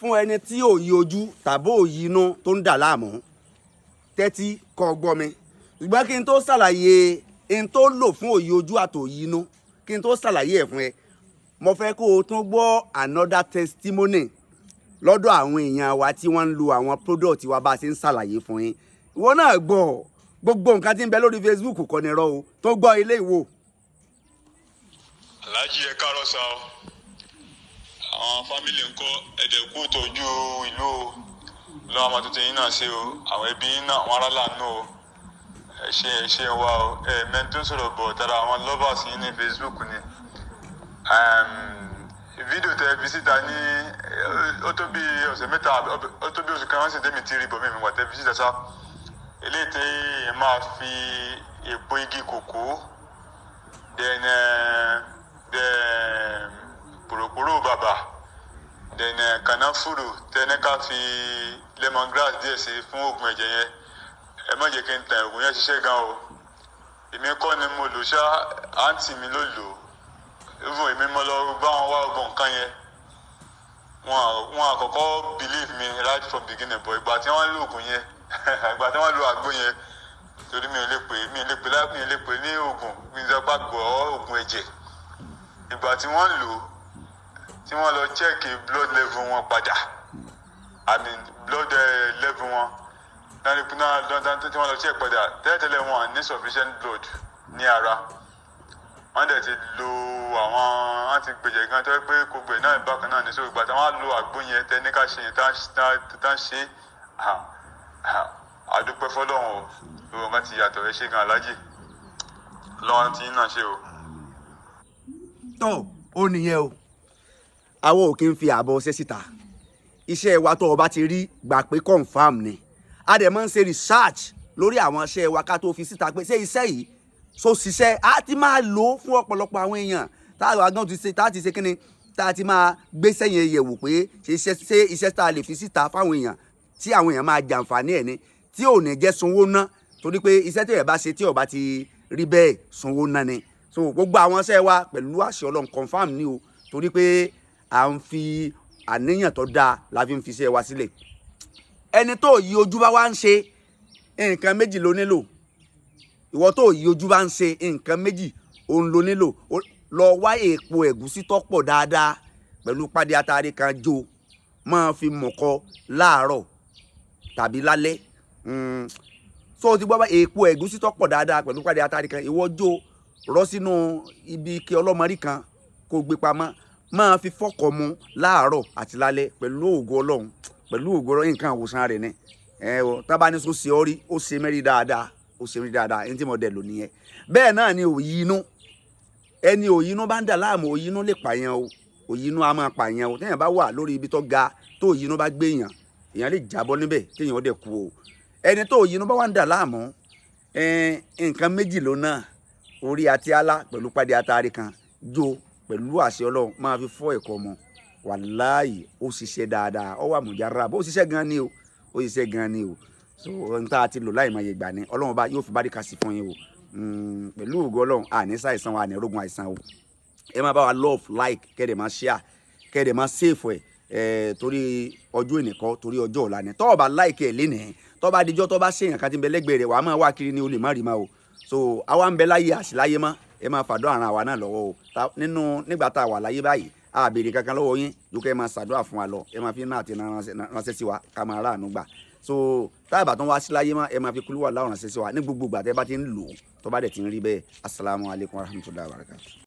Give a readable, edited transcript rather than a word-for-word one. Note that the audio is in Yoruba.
fún ẹni tí ò yí ojú tàbí ò yí inú tó ń dà láàmú tẹ́tí kó gbọ́ mi ṣùgbọ́n kí n tó ṣàlàyé n tó lò fún òyí ojú àtòyí inú kí n tó ṣàlàyé ẹ̀ fún ẹ mo fẹ́ kó o tún gbọ́ another testimony lọ́dọ̀ àwọn èèyàn wa tí wọ́n ń lo àwọn product wa bá a ṣe ń ṣàlàyé fún yín ìwọ náà gbọ́ gbogbo nǹkan tí ń bẹ lórí Facebook kọ́ ni rọ́ o tó gbọ́ ilé ìwò. Alhaji ẹ káàárọ̀ sá o àwọn fámìlì ńkọ́ ẹ̀dẹ̀kú tọ́jú ìlú o lọ́wọ́ àwọn tuntun yín náà ṣe o àwọn ẹbí yín náà wọn ará lànà o ẹ ṣe wa o mẹ́ni tó sọ̀rọ̀ bọ̀ tara àwọn lovers yín ní Facebook ni fídíò tẹ fi síta ní ó tó bí ọ̀sẹ̀ mẹ́ta ó tó bí oṣù kan wọ́n sì tẹ́mi tí rí bọ̀ mímu wà tẹ fi síta sá eléyìí tẹ́ ẹ máa fi èpo igi kòkó then pòròpòrò bàbà then kànáfùrù tẹ́ni ká fi lemongrass díẹ̀ sí fún oògùn ẹ̀jẹ̀ yẹn ẹ má jẹ́ kí n tàn oògùn yẹn ṣiṣẹ́ gan o èmi kọ́ ni mo lò ṣá àǹtí mi ló lò even èmi mo lọ bá wọn wá oògùn nǹkan yẹn wọn àkọ́kọ́ believe me right from beginning but ìgbà tí wọ́n lo oògùn yẹn ìgbà tí wọ́n lo àgbo yẹn torí mi ò lè pè ní oògùn mi sọ pé àgbọ̀ oògùn ẹ̀jẹ̀ ìgbà tí wọ́n lò tí wọ́n lọ check blood level wọn padà blood level wọn tí wọ́n lọ check padà tẹ́lẹ̀tẹ́lẹ̀ wọn ní sufficient blood ní ara wọ́n dẹ̀ ti lo àwọn wọ́n ti gbèjẹ̀ gan tó pé gbogbo ẹ̀ náà bákan náà ní so ìgbà tí wọ́n lo àgbo yẹn tẹ́ ní ká ṣe yẹn tá ń ṣe àdúpẹ́ fọlọ́run o gbogbo nǹkan ti yàtọ̀ ẹ ṣe gan aláàjì lọ́wọ́ tí náà ṣe o. tó o nìyẹn o àwọn ò kí ń fi àbọ̀ ṣe síta iṣẹ́ wa tó o bá ti rí gbà pé confam ni a dẹ̀ máa ń ṣe research lórí àwọn iṣẹ́ wa ká tó fi síta pé ṣé iṣẹ́ yìí so ṣiṣẹ́ á ti máa lò ó fún ọ̀pọ̀lọpọ̀ àwọn èèyàn táwọn àgàn ti ṣe tá a ti ṣe kíni tá a ti máa gbé sẹ́yìn yẹ̀wò pé ṣe iṣẹ́ tá a lè fi síta fáwọn èèyàn tí àwọn èèyàn máa jàǹfààní ẹ̀ ní tí ò ní jẹ́ sanwó ná torí pé iṣẹ́ tí ẹ̀ bá ṣe tí ò bá ti rí bẹ́ẹ̀ sanwó ná ni so gbogbo àwọn iṣẹ́ wa pẹ̀lú àṣẹ Ọlọ́run confam ni o torí pé à ń fi àníyàn tó dáa la fi ń fi iṣẹ́ wa sílẹ̀ ẹni tó yí ojú bá wá ń ṣe nǹkan méjì ló nílò ìwọ tó yí ojú bá ń ṣe nǹkan méjì òun ló nílò lọ wá èèpo ẹ̀gúsí tó pọ̀ dáadáa pẹ̀lú pàdé atare kan jó máa fi mọ̀kọ láàárọ̀ tàbí lálẹ́ so ti gbọ́ bá èèpo ẹ̀gúsí tó pọ̀ dáadáa pẹ̀lú pàdé atare kan ìwọ jó rọ́ sínú ibi ike ọlọ́mọrí kan kó gbé pamọ́ máa fi fọ́kọ̀ mu láàárọ̀ àti lálẹ́ pẹ̀lú ògo Ọlọ́run pẹ̀lú ògo Ọlọ́run nǹkan àwòsàn rẹ̀ ni tábà ní so ṣe ọ rí ó ṣe mẹ́rin dáadáa ó ṣe mẹ́rin dáadáa ẹni tí mo dẹ̀ lò nìyẹn bẹ́ẹ̀ náà ni òyì inú ẹni òyì inú bá ń dà láàmú òyì inú lè pààyàn o òyì inú á máa pààyàn o téèyàn bá wà lórí ibi tó ga tó òyì inú bá gbé èèyàn lè jábọ́ níbẹ̀ téèyàn ó dẹ̀ kú o ẹni tó òyì inú bá wà ń dà láàmú nǹkan méjì ló náà orí àti àlá pẹ̀lú pàdé atare kan jó pẹ̀lú àṣẹ Ọlọ́run máa fi fọ́ ẹ̀kọ́ mọ́ wàláyé ó ṣiṣẹ́ dáadáa ó wà mùjára bó ṣiṣẹ́ gan ni o ó ṣiṣẹ́ gan ni o so n ta ti lò láì máa yẹ gbà ni Ọlọ́run bá yóò fi bá díkà sí fún yín o pẹ̀lú ògo Ọlọ́run àní ṣàìsàn wa àní rógun àìsàn o ẹ máa bá wa love like kẹ́ẹ̀dẹ̀ máa share kẹ́ẹ̀dẹ̀ máa save ẹ̀ torí ọjọ́ ìnìkọ́ torí ọjọ́ ọ̀la ni tọ́ọ̀ bá like ẹ̀ lénìí tọ́ọ̀ bá dijọ́ tọ́ọ̀ bá ṣèyàn kan ti ń bẹ lẹ́gbẹ̀ẹ́ rẹ̀ wàá máa wá kiri ni o lè má rí ma o so àwa ń bẹ láyé àṣìláyé mọ́ ẹ máa fàdúrà ara wa náà lọ́wọ́ o nígbà tá a wà láyé báyìí a béèrè kankan lọ́wọ́ yín yóò kẹ́ ẹ máa ṣàdúrà fún wa lọ ẹ máa fi náà ti ránṣẹ́ sí wa ká máa ráàánú gbà so táyà tó ń wá sí láyé mọ́ ẹ máa fi kúlúwà láwọn ránṣẹ́ sí wa ní gbogbo ìgbà tẹ́ bá ti ń lò tó bá dẹ̀ ti ń rí bẹ́ẹ̀ asalaamualeykum warahmatulahi wabarakatuh.